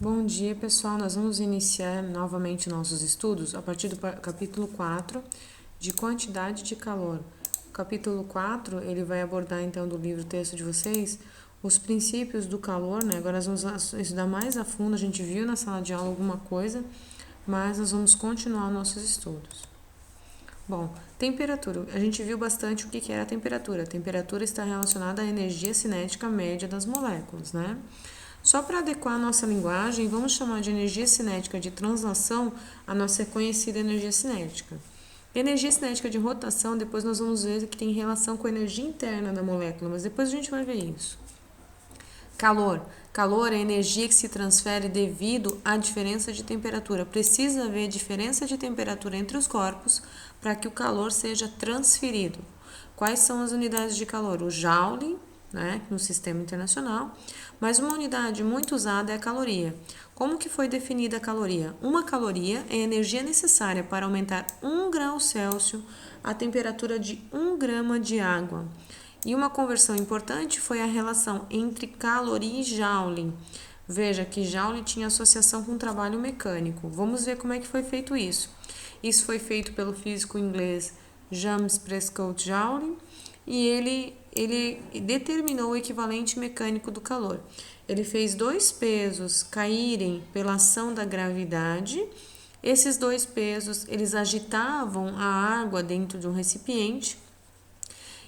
Bom dia, pessoal. Nós vamos iniciar novamente nossos estudos a partir do capítulo 4 de quantidade de calor. O capítulo 4, ele vai abordar então do livro texto de vocês os princípios do calor, né? Agora nós vamos estudar mais a fundo. A gente viu na sala de aula alguma coisa, mas nós vamos continuar nossos estudos. Bom, temperatura. A gente viu bastante o que era a temperatura. A temperatura está relacionada à energia cinética média das moléculas, né? Só para adequar a nossa linguagem, vamos chamar de energia cinética de translação a nossa conhecida energia cinética. Energia cinética de rotação, depois nós vamos ver que tem relação com a energia interna da molécula, mas depois a gente vai ver isso. Calor. Calor é a energia que se transfere devido à diferença de temperatura. Precisa haver diferença de temperatura entre os corpos para que o calor seja transferido. Quais são as unidades de calor? O Joule, né, no sistema internacional, mas uma unidade muito usada é a caloria. Como que foi definida a caloria? Uma caloria é a energia necessária para aumentar 1 grau Celsius a temperatura de 1 grama de água. E uma conversão importante foi a relação entre caloria e Joule. Veja que Joule tinha associação com trabalho mecânico. Vamos ver como é que foi feito isso. Isso foi feito pelo físico inglês James Prescott Joule e ele determinou o equivalente mecânico do calor. Ele fez 2 pesos caírem pela ação da gravidade. Esses 2 pesos, eles agitavam a água dentro de um recipiente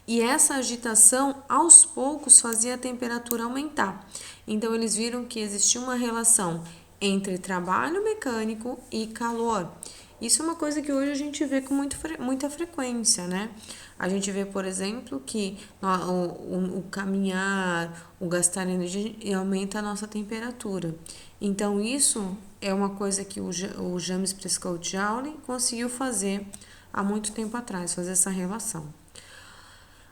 e essa agitação, aos poucos, fazia a temperatura aumentar. Então, eles viram que existia uma relação entre trabalho mecânico e calor. Isso é uma coisa que hoje a gente vê com muita frequência, né? A gente vê, por exemplo, que o caminhar, o gastar energia aumenta a nossa temperatura. Então, isso é uma coisa que o James Prescott Joule conseguiu fazer há muito tempo atrás, fazer essa relação.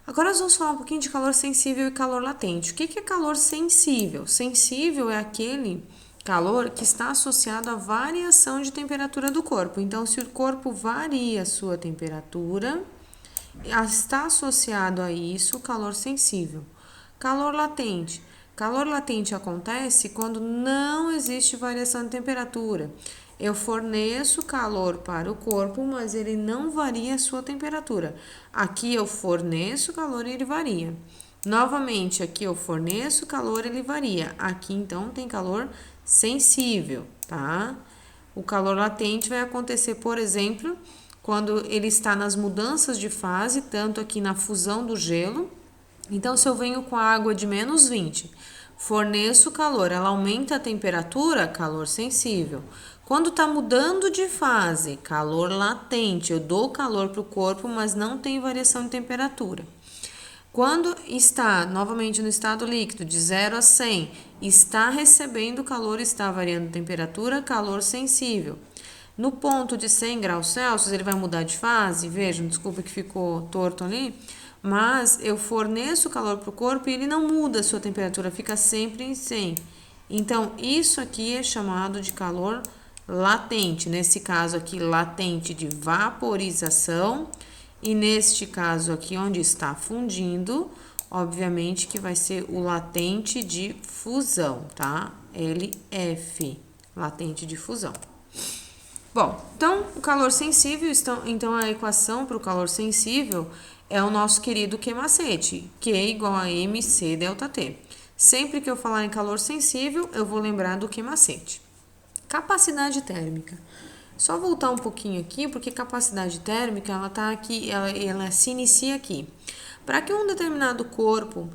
Agora nós vamos falar um pouquinho de calor sensível e calor latente. O que é calor sensível? Sensível é aquele calor que está associado à variação de temperatura do corpo. Então, se o corpo varia a sua temperatura, está associado a isso o calor sensível. Calor latente. Calor latente acontece quando não existe variação de temperatura. Eu forneço calor para o corpo, mas ele não varia a sua temperatura. Aqui eu forneço calor e ele varia. Novamente, aqui eu forneço calor e ele varia. Aqui então tem calor sensível, tá? O calor latente vai acontecer, por exemplo, quando ele está nas mudanças de fase, tanto aqui na fusão do gelo. Então, se eu venho com a água de menos 20, forneço calor, ela aumenta a temperatura, calor sensível. Quando está mudando de fase, calor latente, eu dou calor para o corpo, mas não tem variação de temperatura. Quando está novamente no estado líquido, de 0 a 100, está recebendo calor, está variando a temperatura, calor sensível. No ponto de 100 graus Celsius, ele vai mudar de fase, vejam, desculpa que ficou torto ali, mas eu forneço calor para o corpo e ele não muda a sua temperatura, fica sempre em 100. Então, isso aqui é chamado de calor latente, nesse caso aqui, latente de vaporização, e neste caso aqui, onde está fundindo, obviamente que vai ser o latente de fusão, tá? LF, latente de fusão. Bom, então, o calor sensível, então a equação para o calor sensível é o nosso querido Q-macete, Q igual a mc delta T. Sempre que eu falar em calor sensível, eu vou lembrar do Q-macete. Capacidade térmica. Só voltar um pouquinho aqui, porque capacidade térmica, ela tá aqui, ela se inicia aqui. Para que um determinado corpo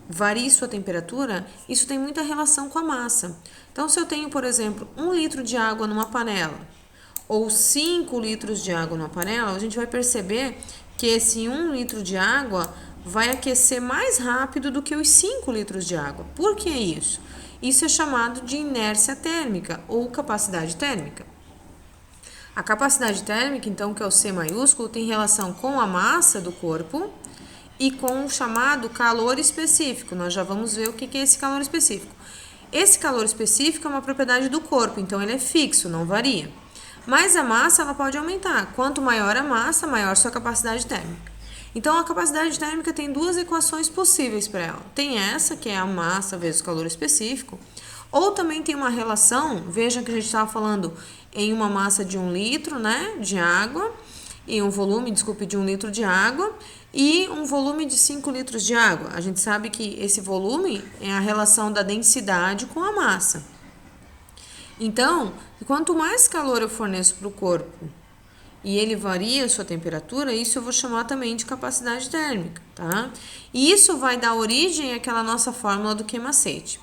varie sua temperatura, isso tem muita relação com a massa. Então, se eu tenho, por exemplo, 1 litro de água numa panela, ou 5 litros de água numa panela, a gente vai perceber que esse 1 litro de água vai aquecer mais rápido do que os 5 litros de água. Por que isso? Isso é chamado de inércia térmica ou capacidade térmica. A capacidade térmica, então, que é o C maiúsculo, tem relação com a massa do corpo e com o chamado calor específico. Nós já vamos ver o que é esse calor específico. Esse calor específico é uma propriedade do corpo, então ele é fixo, não varia. Mas a massa ela pode aumentar. Quanto maior a massa, maior sua capacidade térmica. Então, a capacidade térmica tem 2 equações possíveis para ela. Tem essa, que é a massa vezes o calor específico, Ou também tem uma relação, vejam que a gente estava falando em uma massa de 1 litro, né, de água, e um volume, desculpe, de 1 litro de água, e um volume de 5 litros de água. A gente sabe que esse volume é a relação da densidade com a massa. Então, quanto mais calor eu forneço para o corpo e ele varia a sua temperatura, isso eu vou chamar também de capacidade térmica, tá? E isso vai dar origem àquela nossa fórmula do queimacete.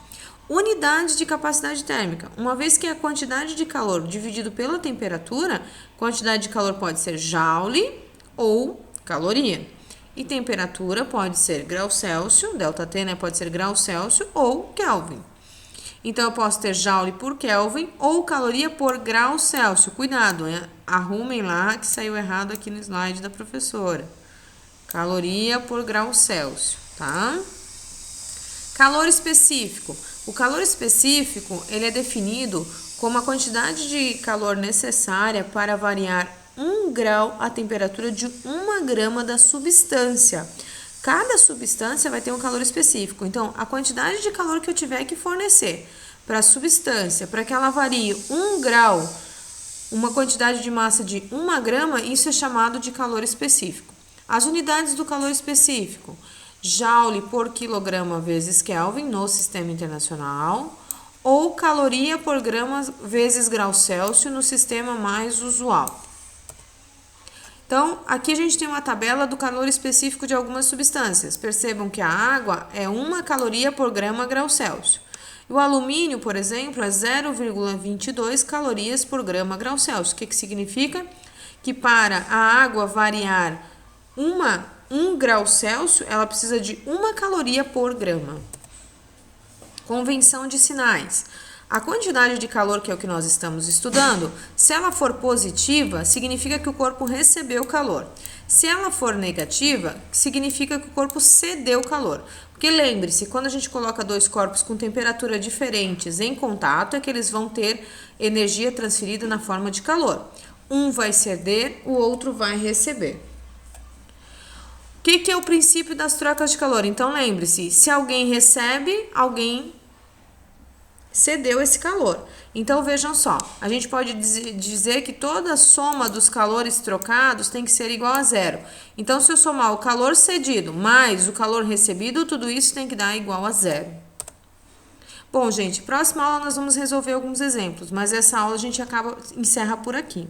Unidade de capacidade térmica. Uma vez que a quantidade de calor dividido pela temperatura, quantidade de calor pode ser joule ou caloria. E temperatura pode ser grau Celsius, ΔT, né, pode ser grau Celsius ou Kelvin. Então, eu posso ter joule por Kelvin ou caloria por grau Celsius. Cuidado, arrumem lá que saiu errado aqui no slide da professora. Caloria por grau Celsius, tá? Calor específico. O calor específico, ele é definido como a quantidade de calor necessária para variar 1 grau a temperatura de 1 grama da substância. Cada substância vai ter um calor específico. Então, a quantidade de calor que eu tiver que fornecer para a substância, para que ela varie 1 grau, uma quantidade de massa de 1 grama, isso é chamado de calor específico. As unidades do calor específico: joule por quilograma vezes Kelvin no sistema internacional, ou caloria por grama vezes grau Celsius no sistema mais usual. Então, aqui a gente tem uma tabela do calor específico de algumas substâncias. Percebam que a água é 1 caloria por grama grau Celsius. O alumínio, por exemplo, é 0,22 calorias por grama grau Celsius. O que significa? Que para a água variar 1 grau Celsius, ela precisa de 1 caloria por grama. Convenção de sinais. A quantidade de calor, que é o que nós estamos estudando, se ela for positiva, significa que o corpo recebeu calor. Se ela for negativa, significa que o corpo cedeu calor. Porque lembre-se, quando a gente coloca 2 corpos com temperatura diferentes em contato, é que eles vão ter energia transferida na forma de calor. Um vai ceder, o outro vai receber. O que é o princípio das trocas de calor? Então, lembre-se, se alguém recebe, alguém cedeu esse calor. Então, vejam só, a gente pode dizer que toda a soma dos calores trocados tem que ser igual a 0. Então, se eu somar o calor cedido mais o calor recebido, tudo isso tem que dar igual a 0. Bom, gente, próxima aula nós vamos resolver alguns exemplos, mas essa aula a gente encerra por aqui.